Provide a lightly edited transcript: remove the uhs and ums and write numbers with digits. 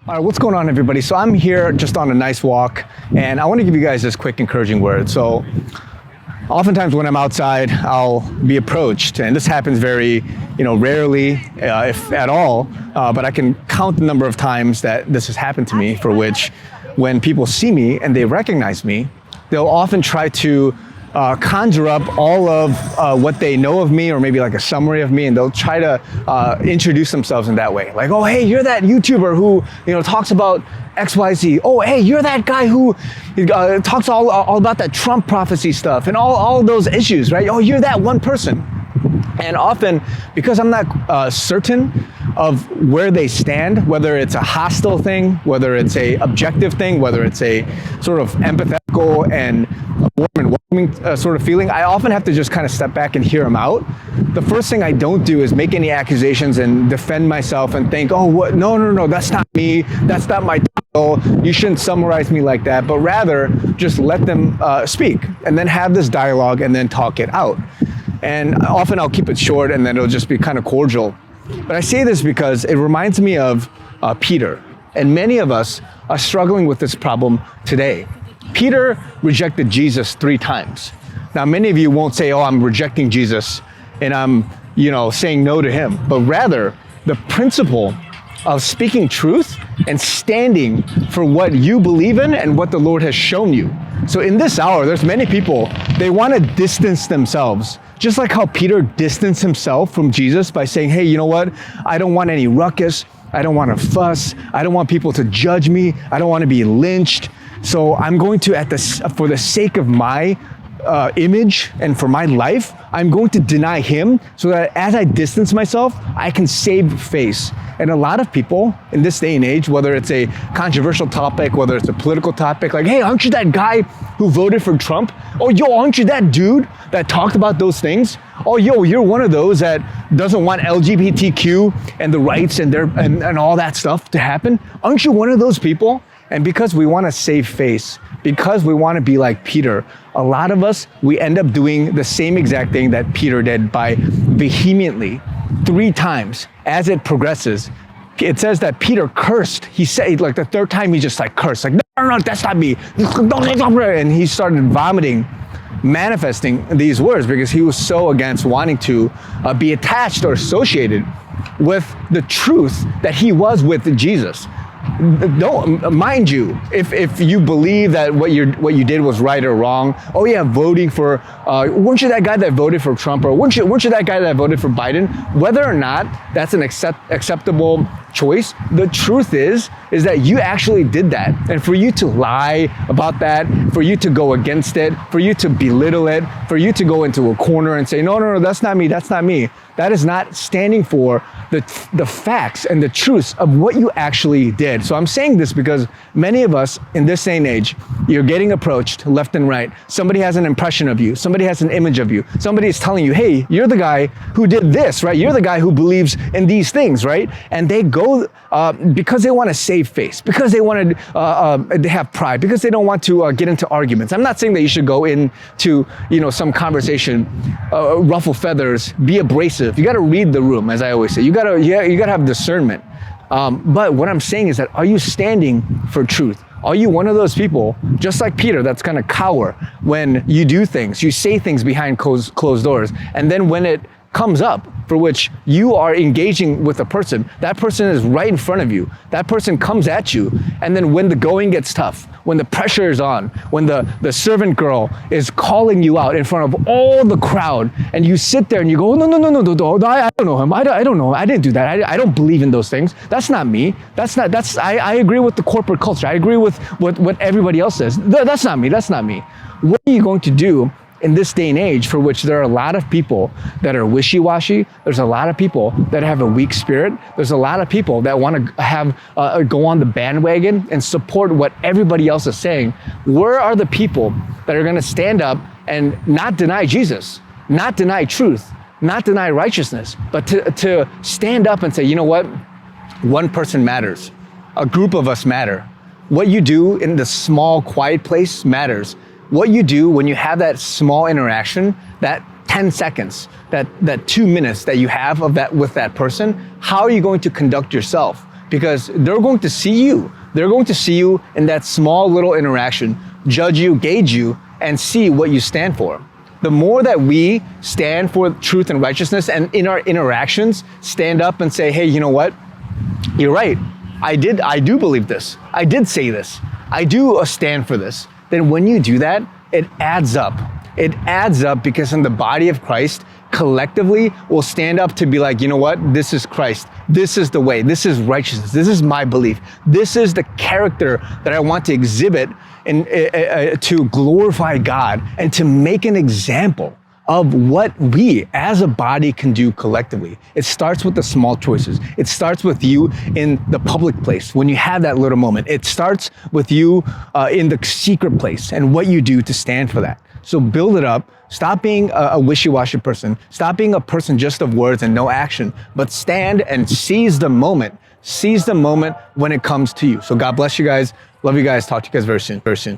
All right, what's going on, everybody? So I'm here just on a nice walk, and I want to give you guys this quick encouraging word. So oftentimes when I'm outside, I'll be approached, and this happens very, rarely, if at all, but I can count the number of times that this has happened to me, for which when people see me and they recognize me, they'll often try to conjure up all of what they know of me, or maybe like a summary of me, and they'll try to introduce themselves in that way. Like, oh, hey, you're that YouTuber who talks about XYZ. Oh, hey, you're that guy who talks all about that Trump prophecy stuff and all those issues, right? Oh, you're that one person. And often, because I'm not certain of where they stand, whether it's a hostile thing, whether it's a objective thing, whether it's a sort of empathetical and warm and welcoming sort of feeling, I often have to just kind of step back and hear them out. The first thing I don't do is make any accusations and defend myself and think, oh, what? No, that's not me. That's not my title. You shouldn't summarize me like that. But rather, just let them speak and then have this dialogue and then talk it out. And often I'll keep it short and then it'll just be kind of cordial. But I say this because it reminds me of Peter. And many of us are struggling with this problem today. Peter rejected Jesus 3 times. Now, many of you won't say, oh, I'm rejecting Jesus and I'm, saying no to him. But rather, the principle of speaking truth and standing for what you believe in and what the Lord has shown you. So in this hour, there's many people, they want to distance themselves, just like how Peter distanced himself from Jesus by saying, hey, you know what? I don't want any ruckus. I don't want to fuss. I don't want people to judge me. I don't want to be lynched. So I'm going to, for the sake of my image and for my life, I'm going to deny him so that as I distance myself, I can save face. And a lot of people in this day and age, whether it's a controversial topic, whether it's a political topic, like, hey, aren't you that guy who voted for Trump? Oh, yo, aren't you that dude that talked about those things? Oh, yo, you're one of those that doesn't want LGBTQ and the rights and all that stuff to happen. Aren't you one of those people? And because we want to save face, because we want to be like Peter, a lot of us, we end up doing the same exact thing that Peter did by vehemently 3 times as it progresses. It says that Peter cursed. He said, like the 3rd time, he just like cursed, like, no, that's not me. And he started vomiting, manifesting these words because he was so against wanting to be attached or associated with the truth that he was with Jesus. Don't, mind you, if you believe that what you did was right or wrong, oh yeah, voting for, weren't you that guy that voted for Trump, or weren't you that guy that voted for Biden? Whether or not that's an acceptable choice, the truth is that you actually did that. And for you to lie about that, for you to go against it, for you to belittle it, for you to go into a corner and say, no, that's not me, that is not standing for the facts and the truths of what you actually did. So I'm saying this because many of us in this day and age, you're getting approached left and right. Somebody has an impression of you. Somebody has an image of you. Somebody is telling you, hey, you're the guy who did this, right? You're the guy who believes in these things, right? And they go because they want to save face, because they want to they have pride, because they don't want to get into arguments. I'm not saying that you should go into some conversation, ruffle feathers, be abrasive. You got to read the room, as I always say. You got to have discernment. But what I'm saying is that, are you standing for truth? Are you one of those people, just like Peter, that's going to cower when you do things, you say things behind closed doors, and then when it comes up for which you are engaging with a person, that person is right in front of you. That person comes at you. And then when the going gets tough, when the pressure is on, when the servant girl is calling you out in front of all the crowd, and you sit there and you go, no, I don't know him. I don't know. I didn't do that. I don't believe in those things. That's not me. I agree with the corporate culture. I agree with what everybody else says. That's not me. What are you going to do in this day and age, for which there are a lot of people that are wishy-washy? There's a lot of people that have a weak spirit. There's a lot of people that want to have go on the bandwagon and support what everybody else is saying. Where are the people that are going to stand up and not deny Jesus, not deny truth, not deny righteousness, but to stand up and say, you know what? One person matters. A group of us matter. What you do in the small, quiet place matters. What you do when you have that small interaction, that 10 seconds, that 2 minutes that you have of that with that person, how are you going to conduct yourself? because they're going to see you. They're going to see you in that small little interaction, judge you, gauge you, and see what you stand for. The more that we stand for truth and righteousness, and in our interactions, stand up and say, hey, you know what? You're right. I do believe this. I did say this. I do stand for this. Then when you do that, it adds up. It adds up because in the body of Christ, collectively, we'll stand up to be like, you know what? This is Christ. This is the way. This is righteousness. This is my belief. This is the character that I want to exhibit and to glorify God and to make an example of what we as a body can do collectively. It starts with the small choices. It starts with you in the public place when you have that little moment. It starts with you in the secret place and what you do to stand for that. So build it up. Stop being a wishy-washy person. Stop being a person just of words and no action, but stand and seize the moment. Seize the moment when it comes to you. So God bless you guys. Love you guys. Talk to you guys very soon.